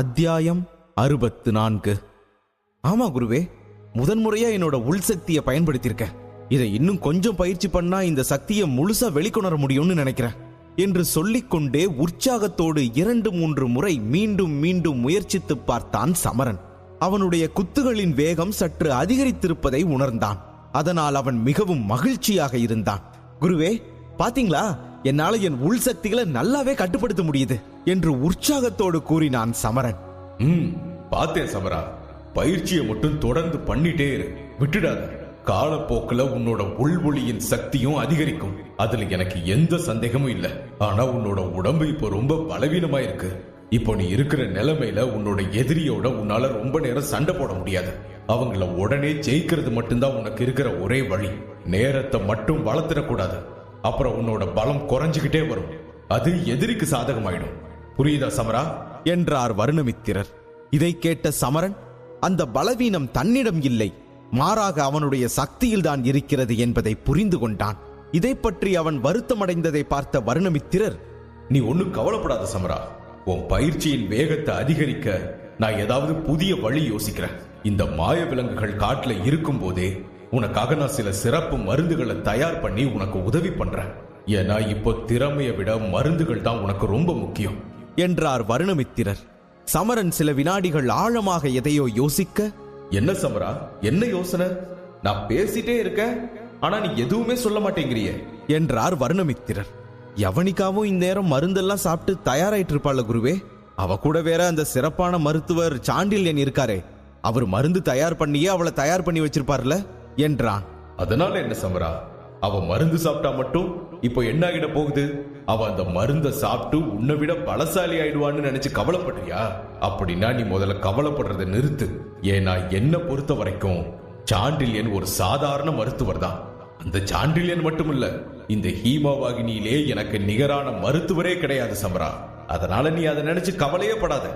அத்தியாயம் 64. ஆமா குருவே, முதன்முறையா என்னோட உள் சக்தியை பயன்படுத்தியிருக்கேன். இதை இன்னும் கொஞ்சம் பயிற்சி பண்ணா இந்த சக்தியை முழுசா வெளிக்கொணர முடியும்னு நினைக்கிறேன் என்று சொல்லிக்கொண்டே உற்சாகத்தோடு 2-3 முறை மீண்டும் மீண்டும் முயற்சித்து பார்த்தான் சமரன். அவனுடைய குத்துகளின் வேகம் சற்று அதிகரித்திருப்பதை உணர்ந்தான். அதனால் அவன் மிகவும் மகிழ்ச்சியாக இருந்தான். குருவே, பாத்தீங்களா, என்னால என் உள் சக்திகளை நல்லாவே கட்டுப்படுத்த முடியுது என்று உற்சாகத்தோடு கூறினான் சமரன். பார்த்தேன் சமரா, பயிற்சியை மட்டும் தொடர்ந்து பண்ணிட்டே இரு, விட்டுடாத. காலப்போக்கில் உன்னோட உள்வொளியின் சக்தியும் அதிகரிக்கும், அதுல எனக்கு எந்த சந்தேகமும் இல்லை. ஆனா உன்னோட உடம்பு இப்போ ரொம்ப பலவீனமா இருக்கு. இப்போ நீ இருக்கிற நிலைமையில உன்னோட எதிரியோட உன்னால ரொம்ப நேரம் சண்டை போட முடியாது. அவங்கள உடனே ஜெயிக்கிறது மட்டும்தான் உனக்கு இருக்கிற ஒரே வழி. நேரத்தை மட்டும் வளர்த்திடக்கூடாது, அப்புறம் உன்னோட பலம் குறைஞ்சுகிட்டே வரும். அது எதிரிக்கு சாதகமாயிடும். புரியுதா சமரா என்றார் வருணமித்திரர். இதை கேட்ட சமரன், அந்த பலவீனம் தன்னிடம் இல்லை, மாறாக அவனுடைய சக்தியில்தான் இருக்கிறது என்பதை புரிந்து கொண்டான். இதை பற்றி அவன் வருத்தமடைந்ததை பார்த்த வருணமித்திரர், நீ ஒன்னும் கவலைப்படாத சமரா, உன் பயிற்சியின் வேகத்தை அதிகரிக்க நான் ஏதாவது புதிய வழி யோசிக்கிறேன். இந்த மாய விலங்குகள் காட்டுல இருக்கும் போதே உனக்காக நான் சில சிறப்பு மருந்துகளை தயார் பண்ணி உனக்கு உதவி பண்றேன். ஏன்னா இப்போ திறமையை விட மருந்துகள் தான் உனக்கு ரொம்ப முக்கியம் என்றார் வருணமித்திரர். சமரன் சில வினாடிகள் ஆழமாக எதையோ யோசிக்க, என்ன சமரா, என்ன யோசனை? நான் பேசிட்டே இருக்கேன், ஆனா நீ எதுவுமே சொல்ல மாட்டேங்கிறியே என்றார் வருணமித்திரர். யவனிகாவும் இந்நேரம் மருந்தெல்லாம் சாப்பிட்டு தயாராயிட்டு இருப்பாள் குருவே. அவ கூட வேற அந்த சிறப்பான மருத்துவர் சாண்டில்யன் இருக்காரே, அவர் மருந்து தயார் பண்ணியே அவளை தயார் பண்ணி வச்சிருப்பார்ல என்றான். அதனால என்ன சமரா, அவ மருந்து சாப்பிட்டா மட்டும் இப்போ என்ன ஆகிட போகுது? அவ அந்த மருந்தை சாப்பிட்டு உன்னை விட பலசாலி ஆயிடுவான்னு நினைச்சு கவலைப்படுறியா? அப்படின்னா நீ முதல்ல கவலைப்படுறதை நிறுத்து. ஏன்னா என்ன பொறுத்த வரைக்கும் சாண்டில்யன் ஒரு சாதாரண மருத்துவர் தான். அந்த சாண்டில்யன் மட்டும் இல்ல, இந்த ஹீமாவாகினியிலே எனக்கு நிகரான மருத்துவரே கிடையாது சமரா. அதனால நீ அதை நினைச்சு கவலையே படாத.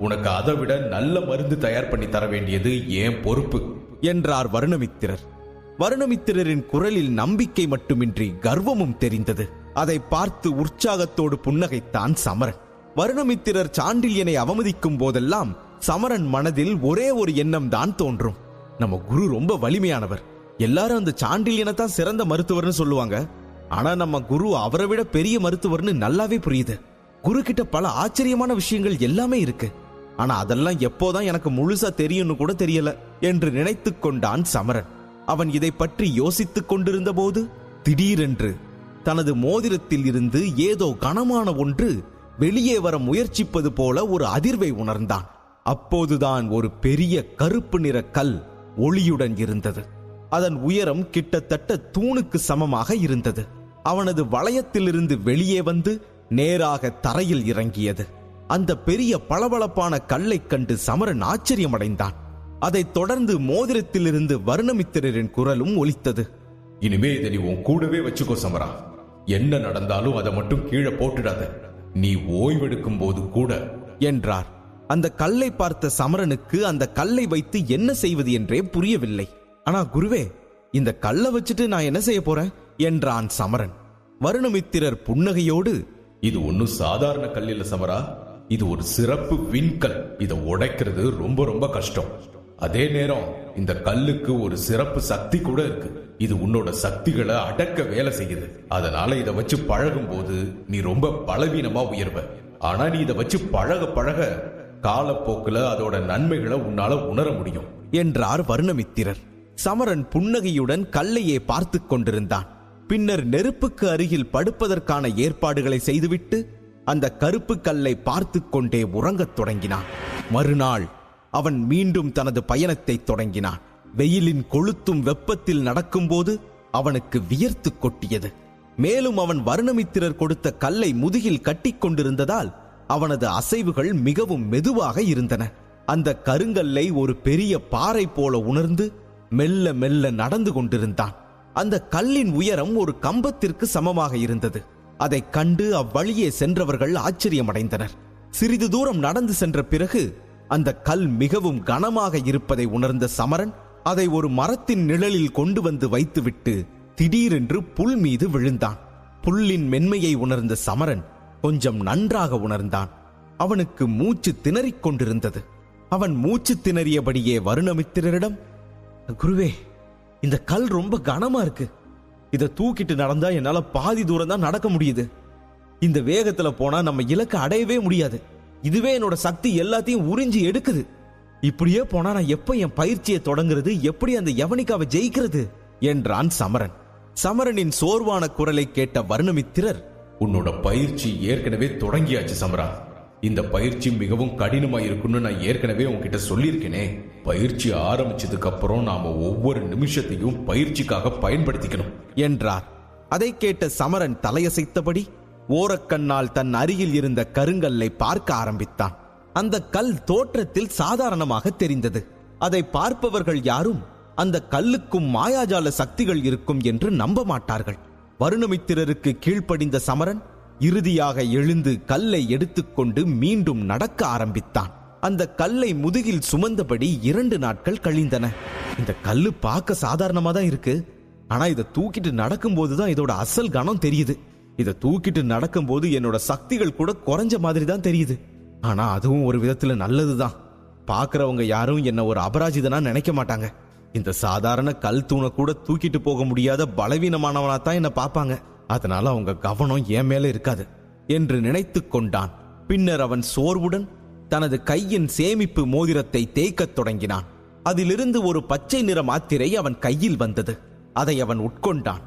உனக்கு அதை விட நல்ல மருந்து தயார் பண்ணி தர வேண்டியது ஏன் பொறுப்பு என்றார் வருணமித்திரர். வருணமித்திரரின் குரலில் நம்பிக்கை மட்டுமின்றி கர்வமும் தெரிந்தது. அதை பார்த்து உற்சாகத்தோடு புன்னகைத்தான் சமரன். வருணமித்திரர் சாண்டில்யனை அவமதிக்கும் போதெல்லாம் சமரன் மனதில் ஒரே ஒரு எண்ணம் தான் தோன்றும், நம்ம குரு ரொம்ப வலிமையானவர், எல்லாரும் அந்த சாண்டில்யனை தான் சிறந்த மருத்துவர்னு சொல்லுவாங்க. ஆனா நம்ம குரு அவரை விட பெரிய மருத்துவர்னு நல்லாவே புரியுது. குரு கிட்ட பல ஆச்சரியமான விஷயங்கள் எல்லாமே இருக்கு. ஆனா அதெல்லாம் எப்போதான் எனக்கு முழுசா தெரியும்னு கூட தெரியல என்று நினைத்து கொண்டான் சமரன். அவன் இதை பற்றி யோசித்துக் கொண்டிருந்த போது திடீரென்று தனது மோதிரத்தில் இருந்து ஏதோ கனமான ஒன்று வெளியே வர முயற்சிப்பது போல ஒரு அதிர்வை உணர்ந்தான். அப்போதுதான் ஒரு பெரிய கருப்பு நிற கல் ஒளியுடன் இருந்தது. அதன் உயரம் கிட்டத்தட்ட தூணுக்கு சமமாக இருந்தது. அவனது வளையத்திலிருந்து வெளியே வந்து நேராக தரையில் இறங்கியது. அந்த பெரிய பளபளப்பான கல்லை கண்டு சமரன் ஆச்சரியமடைந்தான். அதைத் தொடர்ந்து மோதிரத்திலிருந்து வருணமித்திரரின் குரலும் ஒலித்தது. இனிமே இதை நீ உன் கூடவே வச்சுக்கோ சமரா. என்ன நடந்தாலும் அதை மட்டும் கீழே போட்டுடாத, நீ ஓய்வெடுக்கும் போது கூட என்றார். அந்த கல்லை பார்த்த சமரனுக்கு அந்த கல்லை வைத்து என்ன செய்வது என்றே புரியவில்லை. ஆனா குருவே, இந்த கல்லை வச்சுட்டு நான் என்ன செய்ய போறேன் என்றான் சமரன். வருணமித்திரர் புன்னகையோடு, இது ஒன்னும் சாதாரண கல் இல்ல சமரா, இது ஒரு சிறப்பு விண்கல். இதை உடைக்கிறது ரொம்ப ரொம்ப கஷ்டம். அதே நேரம் இந்த கல்லுக்கு ஒரு சிறப்பு சக்தி கூட இருக்கு. இது உன்னோட சக்திகளை அடக்க வேலை செய்யுது. அதனால இதை வச்சு பழகும் போது நீ ரொம்ப பலவீனமா உயர்வ. ஆனா நீ இதை வச்சு பழக பழக காலப்போக்குல அதோட நன்மைகளை உன்னால உணர முடியும் என்றார் வருணமித்திரர். சமரன் புன்னகையுடன் கல்லையே பார்த்து கொண்டிருந்தான். பின்னர் நெருப்புக்கு அருகில் படுப்பதற்கான ஏற்பாடுகளை செய்துவிட்டு அந்த கருப்பு கல்லை பார்த்து கொண்டே உறங்கத் தொடங்கினான். மறுநாள் அவன் மீண்டும் தனது பயணத்தை தொடங்கினான். வெயிலின் கொளுத்தும் வெப்பத்தில் நடக்கும்போது அவனுக்கு வியர்த்து கொட்டியது. மேலும் அவன் வருணமித்திரர் கொடுத்த கல்லை முதுகில் கட்டிக் கொண்டிருந்ததால் அவனது அசைவுகள் மிகவும் மெதுவாக இருந்தன. அந்த கருங்கல்லை ஒரு பெரிய பாறை போல உணர்ந்து மெல்ல மெல்ல நடந்து கொண்டிருந்தான். அந்த கல்லின் உயரம் ஒரு கம்பத்திற்கு சமமாக இருந்தது. அதை கண்டு அவ்வழியே சென்றவர்கள் ஆச்சரியமடைந்தனர். சிறிது தூரம் நடந்து சென்ற பிறகு அந்த கல் மிகவும் கனமாக இருப்பதை உணர்ந்த சமரன் அதை ஒரு மரத்தின் நிழலில் கொண்டு வந்து வைத்துவிட்டு திடீரென்று புல் மீது விழுந்தான். புல்லின் மென்மையை உணர்ந்த சமரன் கொஞ்சம் நன்றாக உணர்ந்தான். அவனுக்கு மூச்சு திணறிக் கொண்டிருந்தது. அவன் மூச்சு திணறியபடியே வருணமித்திரரிடம், குருவே, இந்த கல் ரொம்ப கனமா இருக்கு. இதை தூக்கிட்டு நடந்தா என்னால பாதி தூரம் தான் நடக்க முடியுது. இந்த வேகத்துல போனா நம்ம இலக்கை அடையவே முடியாது. இதுவே என்னோட சக்தி எல்லாத்தையும் உறிஞ்சி எடுக்குது. இப்படியே போனா நான் எப்ப என் பயிற்சியை தொடங்குறது, எப்படி அந்த யவனிகாவை ஜெயிக்கிறது என்றான் சமரன். சமரனின் சோர்வான குரலை கேட்ட வருணமித்திரர், உன்னோட பயிற்சி ஏற்கனவே தொடங்கியாச்சு சமரா. இந்த பயிற்சி மிகவும் கடினமா இருக்குன்னு நான் ஏற்கனவே உன்கிட்ட சொல்லியிருக்கேனே. பயிற்சி ஆரம்பிச்சதுக்கு அப்புறம் நாம ஒவ்வொரு நிமிஷத்தையும் பயிற்சிக்காக பயன்படுத்திக்கணும் என்றார். அதை கேட்ட சமரன் தலையசைத்தபடி ஓரக்கண்ணால் தன் அருகில் இருந்த கருங்கல்லை பார்க்க ஆரம்பித்தான். அந்த கல் தோற்றத்தில் சாதாரணமாக தெரிந்தது. அதை பார்ப்பவர்கள் யாரும் அந்த கல்லுக்கும் மாயாஜால சக்திகள் இருக்கும் என்று நம்ப மாட்டார்கள். வருணமித்திரருக்கு கீழ்ப்படிந்த சமரன் இறுதியாக எழுந்து கல்லை எடுத்துக்கொண்டு மீண்டும் நடக்க ஆரம்பித்தான். அந்த கல்லை முதுகில் சுமந்தபடி 2 நாட்கள் கழிந்தன. இந்த கல்லு பார்க்க சாதாரணமா தான் இருக்கு. ஆனா இதை தூக்கிட்டு நடக்கும் போதுதான் இதோட அசல் கணம் தெரியுது. இதை தூக்கிட்டு நடக்கும் போது என்னோட சக்திகள் கூட குறைஞ்ச மாதிரி தான் தெரியுது. ஆனா அதுவும் ஒரு விதத்துல நல்லதுதான். பாக்குறவங்க யாரும் என்ன ஒரு அபராஜிதனா நினைக்க மாட்டாங்க. இந்த சாதாரண கல் தூணை கூட தூக்கிட்டு போக முடியாத பலவீனமானவனா தான் என்ன பார்ப்பாங்க. அதனால அவங்க கவனம் என் மேல இருக்காது என்று நினைத்து கொண்டான். பின்னர் அவன் சோர்வுடன் தனது கையின் சேமிப்பு மோதிரத்தை தேய்க்கத் தொடங்கினான். அதிலிருந்து ஒரு பச்சை நிற மாத்திரை அவன் கையில் வந்தது. அதை அவன் உட்கொண்டான்.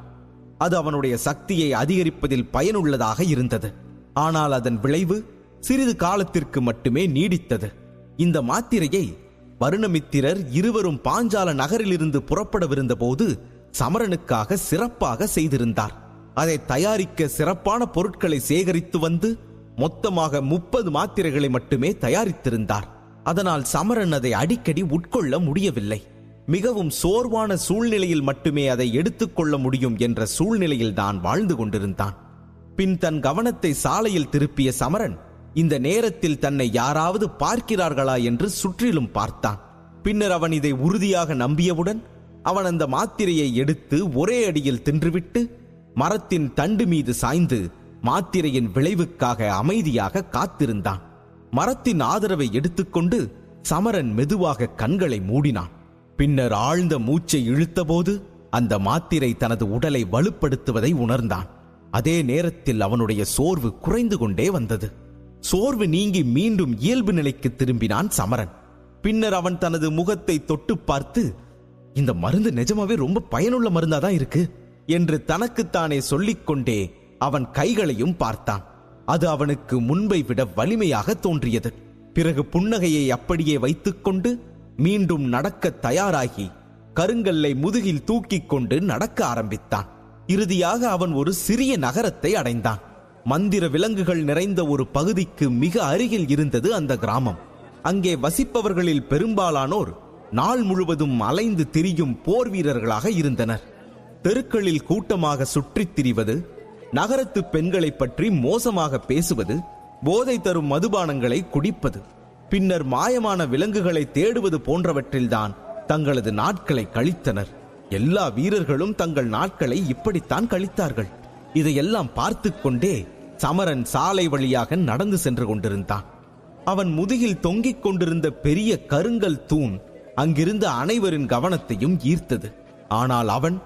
அது அவனுடைய சக்தியை அதிகரிப்பதில் பயனுள்ளதாக இருந்தது. ஆனால் அதன் விளைவு சிறிது காலத்திற்கு மட்டுமே நீடித்தது. இந்த மாத்திரையை வருணமித்திரர் இருவரும் பாஞ்சால நகரிலிருந்து புறப்படவிருந்த போது சமரனுக்காக சிறப்பாக செய்திருந்தார். அதை தயாரிக்க சிறப்பான பொருட்களை சேகரித்து வந்து மொத்தமாக 30 மாத்திரைகளை மட்டுமே தயாரித்திருந்தார். அதனால் சமரன் அதை அடிக்கடி உட்கொள்ள முடியவில்லை. மிகவும் சோர்வான சூழ்நிலையில் மட்டுமே அதை எடுத்துக்கொள்ள முடியும் என்ற சூழ்நிலையில் தான் வாழ்ந்து கொண்டிருந்தான். பின் தன் கவனத்தை சாலையில் திருப்பிய சமரன் இந்த நேரத்தில் தன்னை யாராவது பார்க்கிறார்களா என்று சுற்றிலும் பார்த்தான். பின்னர் அவன் இதை உறுதியாக நம்பியவுடன் அவன் அந்த மாத்திரையை எடுத்து ஒரே அடியில் தின்றுவிட்டு மரத்தின் தண்டு மீது சாய்ந்து மாத்திரையின் விளைவுக்காக அமைதியாக காத்திருந்தான். மரத்தின் ஆதரவை எடுத்துக்கொண்டு சமரன் மெதுவாக கண்களை மூடினான். பின்னர் ஆழ்ந்த மூச்சை இழுத்தபோது அந்த மாத்திரை தனது உடலை வலுப்படுத்துவதை உணர்ந்தான். அதே நேரத்தில் அவனுடைய சோர்வு குறைந்து கொண்டே வந்தது. சோர்வு நீங்கி மீண்டும் இயல்பு நிலைக்கு திரும்பினான் சமரன். பின்னர் அவன் தனது முகத்தை தொட்டு பார்த்து, இந்த மருந்து நிஜமாவே ரொம்ப பயனுள்ள மருந்தாதான் இருக்கு என்று தனக்குத்தானே சொல்லிக்கொண்டே அவன் கைகளையும் பார்த்தான். அது அவனுக்கு முன்பை விட வலிமையாக தோன்றியது. பிறகு புன்னகையை அப்படியே வைத்துக்கொண்டு மீண்டும் நடக்க தயாராகி கருங்கல்லை முதுகில் தூக்கிக் கொண்டு நடக்க ஆரம்பித்தான். இறுதியாக அவன் ஒரு சிறிய நகரத்தை அடைந்தான். மந்திர விலங்குகள் நிறைந்த ஒரு பகுதிக்கு மிக அருகில் இருந்தது அந்த கிராமம். அங்கே வசிப்பவர்களில் பெரும்பாலானோர் நாள் முழுவதும் அலைந்து திரியும் போர் வீரர்களாக இருந்தனர். தெருக்களில் கூட்டமாக சுற்றித் திரிவது, நகரத்து பெண்களை பற்றி மோசமாக பேசுவது, போதை தரும் மதுபானங்களை குடிப்பது, பின்னர் மாயமான விலங்குகளை தேடுவது போன்றவற்றில்தான் தங்களது நாட்களை கழித்தனர். எல்லா வீரர்களும் தங்கள் நாட்களை இப்படித்தான் கழித்தார்கள். இதையெல்லாம் பார்த்து கொண்டே சமரன் சாலை வழியாக நடந்து சென்று கொண்டிருந்தான். அவன் முதுகில் தொங்கிக் கொண்டிருந்த பெரிய கருங்கல் தூண் அங்கிருந்த அனைவரின் கவனத்தையும் ஈர்த்தது. ஆனால் அவன்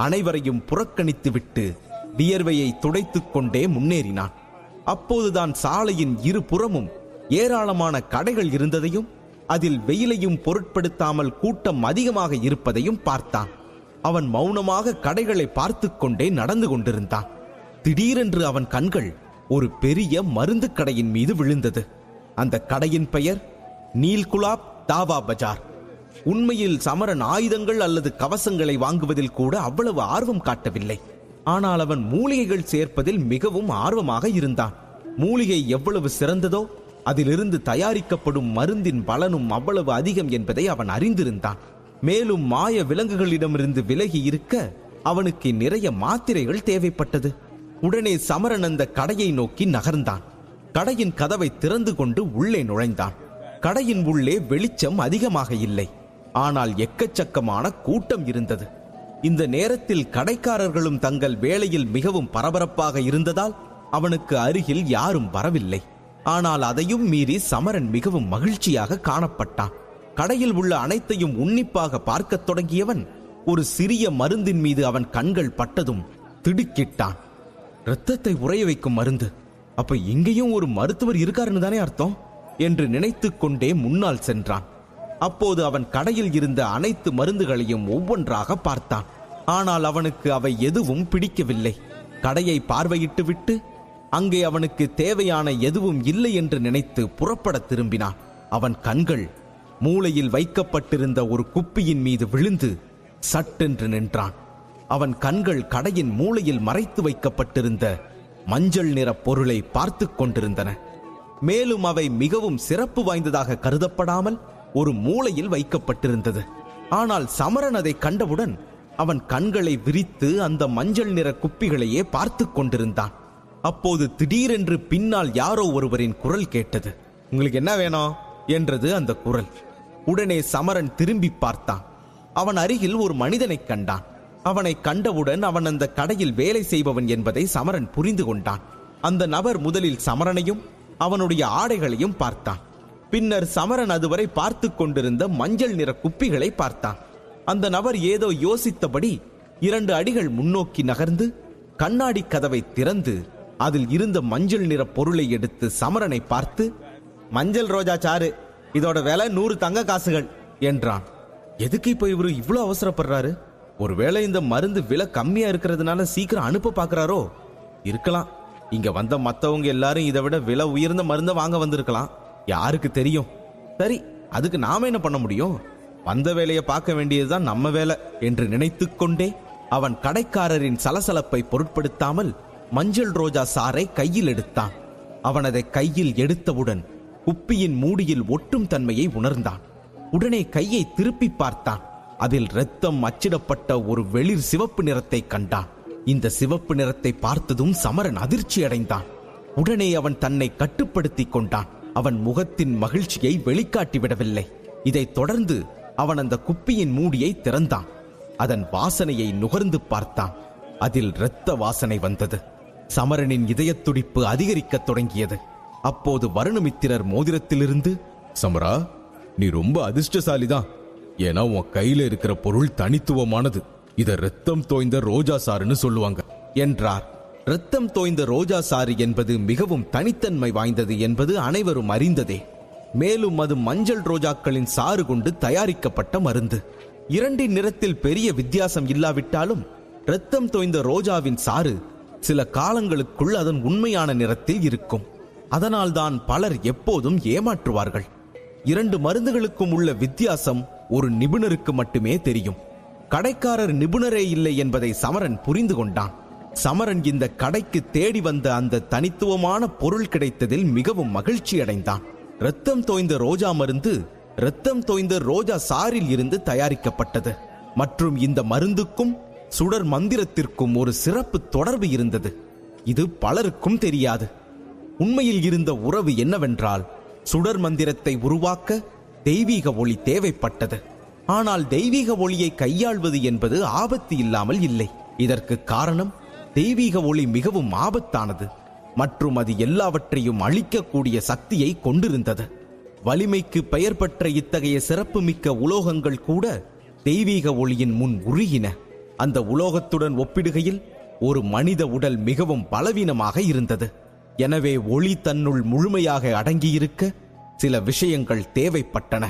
அனைவரையும் புறக்கணித்துவிட்டு வியர்வையை துடைத்துக் கொண்டே முன்னேறினான். அப்போதுதான் சாலையின் இருபுறமும் ஏராளமான கடைகள் இருந்ததையும் அதில் வெயிலையும் பொருட்படுத்தாமல் கூட்டம் அதிகமாக இருப்பதையும் பார்த்தான். அவன் மௌனமாக கடைகளை பார்த்து கொண்டே நடந்து கொண்டிருந்தான். திடீரென்று அவன் கண்கள் ஒரு பெரிய மருந்து கடையின் மீது விழுந்தது. அந்த கடையின் பெயர் நீல்குலாப் தாவா பஜார். உண்மையில் சமரன் ஆயுதங்கள் அல்லது கவசங்களை வாங்குவதில் கூட அவ்வளவு ஆர்வம் காட்டவில்லை. ஆனால் அவன் மூலிகைகள் சேர்ப்பதில் மிகவும் ஆர்வமாக இருந்தான். மூலிகை எவ்வளவு சிறந்ததோ அதிலிருந்து தயாரிக்கப்படும் மருந்தின் பலனும் அவ்வளவு அதிகம் என்பதை அவன் அறிந்திருந்தான். மேலும் மாய விலங்குகளிடமிருந்து விலகி இருக்க அவனுக்கு நிறைய மாத்திரைகள் தேவைப்பட்டது. உடனே சமரன் அந்த கடையை நோக்கி நகர்ந்தான். கடையின் கதவை திறந்து கொண்டு உள்ளே நுழைந்தான். கடையின் உள்ளே வெளிச்சம் அதிகமாக இல்லை. ஆனால் எக்கச்சக்கமான கூட்டம் இருந்தது. இந்த நேரத்தில் கடைக்காரர்களும் தங்கள் வேலையில் மிகவும் பரபரப்பாக இருந்ததால் அவனுக்கு அருகில் யாரும் வரவில்லை. ஆனால் அதையும் மீறி சமரன் மிகவும் மகிழ்ச்சியாக காணப்பட்டான். கடையில் உள்ள அனைத்தையும் உன்னிப்பாக பார்க்கத் தொடங்கியவன் ஒரு சிறிய மருந்தின் மீது அவன் கண்கள் பட்டதும் திடுக்கிட்டான். இரத்தத்தை உறைய வைக்கும் மருந்து, அப்ப இங்கேயும் ஒரு மருத்துவர் இருக்காருன்னு தானே அர்த்தம் என்று நினைத்து கொண்டே முன்னால் சென்றான். அப்போது அவன் கடையில் இருந்த அனைத்து மருந்துகளையும் ஒவ்வொன்றாக பார்த்தான். ஆனால் அவனுக்கு அவை எதுவும் பிடிக்கவில்லை. கடையை பார்வையிட்டு விட்டு அங்கே அவனுக்கு தேவையான எதுவும் இல்லை என்று நினைத்து புறப்பட திரும்பினான். அவன் கண்கள் மூலையில் வைக்கப்பட்டிருந்த ஒரு குப்பியின் மீது விழுந்து சட்டென்று நின்றான். அவன் கண்கள் கடையின் மூலையில் மறைத்து வைக்கப்பட்டிருந்த மஞ்சள் நிற பொருளை பார்த்து கொண்டிருந்தன. மேலும் அவை மிகவும் சிறப்பு வாய்ந்ததாக கருதப்படாமல் ஒரு மூலையில் வைக்கப்பட்டிருந்தது. ஆனால் சமரன் அதை கண்டவுடன் அவன் கண்களை விரித்து அந்த மஞ்சள் நிற குப்பிகளையே பார்த்து கொண்டிருந்தான். அப்போது திடீரென்று பின்னால் யாரோ ஒருவரின் குரல் கேட்டது. உங்களுக்கு என்ன வேணும் என்றது அந்த குரல். உடனே சமரன் திரும்பி பார்த்தான். அவன் அருகில் ஒரு மனிதனை கண்டான். அவனை கண்டவுடன் அவன் அந்த கடையில் வேலை செய்பவன் என்பதை சமரன் புரிந்து கொண்டான். அந்த நபர் முதலில் சமரனையும் அவனுடைய ஆடைகளையும் பார்த்தான். பின்னர் சமரன் அதுவரை பார்த்து கொண்டிருந்த மஞ்சள் நிற குப்பிகளை பார்த்தான். அந்த நபர் ஏதோ யோசித்தபடி 2 அடிகள் முன்னோக்கி நகர்ந்து கண்ணாடி கதவை திறந்து அதில் இருந்த மஞ்சள் நிற பொருளை எடுத்து சமரனை பார்த்து, மஞ்சள் ரோஜா சாறு, இதோட விலை 100 தங்க காசுகள் என்றான். எதுக்கு இப்போ இவரு இவ்வளவு அவசரப்படுறாரு? ஒருவேளை இந்த மருந்து விலை கம்மியா இருக்கிறதுனால சீக்கிரம் அனுப்ப பாக்குறாரோ? இருக்கலாம். இங்க வந்த மத்தவங்க எல்லாரும் இதை விட விலை உயர்ந்த மருந்தை வாங்க வந்திருக்கலாம். யாருக்கு தெரியும்? சரி, அதுக்கு நாம என்ன பண்ண முடியும்? வந்த வேலையை பார்க்க வேண்டியதுதான் நம்ம வேலை என்று நினைத்து கொண்டே அவன் கடைக்காரரின் சலசலப்பை பொருட்படுத்தாமல் மஞ்சள் ரோஜா சாறை கையில் எடுத்தான். அவன் அதை கையில் எடுத்தவுடன் குப்பியின் மூடியில் ஒட்டும் தன்மையை உணர்ந்தான். உடனே கையை திருப்பி பார்த்தான். அதில் இரத்தம் அச்சிடப்பட்ட ஒரு வெளிர் சிவப்பு நிறத்தை கண்டான். இந்த சிவப்பு நிறத்தை பார்த்ததும் சமரன் அதிர்ச்சி அடைந்தான். உடனே அவன் தன்னை கட்டுப்படுத்திக் கொண்டான். அவன் முகத்தின் மகிழ்ச்சியை வெளிக்காட்டி விடவில்லை. இதைத் தொடர்ந்து அவன் அந்த குப்பியின் மூடியை திறந்தான். அதன் வாசனையை நுகர்ந்து பார்த்தான். அதில் இரத்த வாசனை வந்தது. சமரனின் இதயத் துடிப்பு அதிகரிக்கத் தொடங்கியது. அப்போது வருணமித்திரர் மோதிரத்திலிருந்து, சமரா, நீ ரொம்ப அதிர்ஷ்டசாலிதான். ஏன்னா உன் கையில இருக்கிற பொருள் தனித்துவமானது. இத ரத்தம் தோய்ந்த ரோஜா சாறுன்னு சொல்லுவாங்க என்றார். இரத்தம் தோய்ந்த ரோஜா சாறு என்பது மிகவும் தனித்தன்மை வாய்ந்தது என்பது அனைவரும் அறிந்ததே. மேலும் அது மஞ்சள் ரோஜாக்களின் சாறு கொண்டு தயாரிக்கப்பட்ட மருந்து. 2 நிறத்தில் பெரிய வித்தியாசம் இல்லாவிட்டாலும் இரத்தம் தோய்ந்த ரோஜாவின் சாறு சில காலங்களுக்குள் அதன் உண்மையான நிறத்தில் இருக்கும். அதனால்தான் பலர் எப்போதும் ஏமாற்றுவார்கள். 2 மருந்துகளுக்கும் உள்ள வித்தியாசம் ஒரு நிபுணருக்கு மட்டுமே தெரியும். கடைக்காரர் நிபுணரே இல்லை என்பதை சமரன் புரிந்து கொண்டான். சமரன் இந்த கடைக்கு தேடி வந்த அந்த தனித்துவமான பொருள் கிடைத்ததில் மிகவும் மகிழ்ச்சி அடைந்தான். இரத்தம் தோய்ந்த ரோஜா மருந்து இரத்தம் தோய்ந்த ரோஜா சாறில் இருந்து தயாரிக்கப்பட்டது. மற்றும் இந்த மருந்துக்கும் சுடர் மந்திரத்திற்கும் ஒரு சிறப்பு தொடர்பு இருந்தது. இது பலருக்கும் தெரியாது. உண்மையில் இருந்த உறவு என்னவென்றால், சுடர் மந்திரத்தை உருவாக்க தெய்வீக ஒளி தேவைப்பட்டது. ஆனால் தெய்வீக ஒளியை கையாள்வது என்பது ஆபத்து இல்லாமல் இல்லை. இதற்கு காரணம், தெய்வீக ஒளி மிகவும் ஆபத்தானது மற்றும் அது எல்லாவற்றையும் அழிக்கக்கூடிய சக்தியை கொண்டிருந்தது. வலிமைக்கு பெயர் பெற்ற இத்தகைய சிறப்புமிக்க உலோகங்கள் கூட தெய்வீக ஒளியின் முன் உருகின. அந்த உலோகத்துடன் ஒப்பிடுகையில் ஒரு மனித உடல் மிகவும் பலவீனமாக இருந்தது. எனவே ஒளி தன்னுள் முழுமையாக அடங்கியிருக்க சில விஷயங்கள் தேவைப்பட்டன.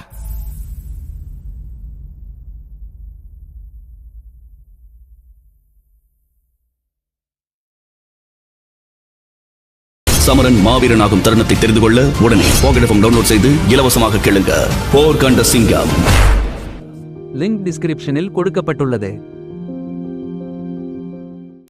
சமரன் மாவீரனாகும் தருணத்தை தெரிந்து கொள்ள உடனே பாக்கெட் எஃப்எம் டவுன்லோட் செய்து இலவசமாக கேளுங்க. போர் கண்ட சிங்கம். லிங்க் டிஸ்கிரிப்ஷனில் கொடுக்கப்பட்டுள்ளது.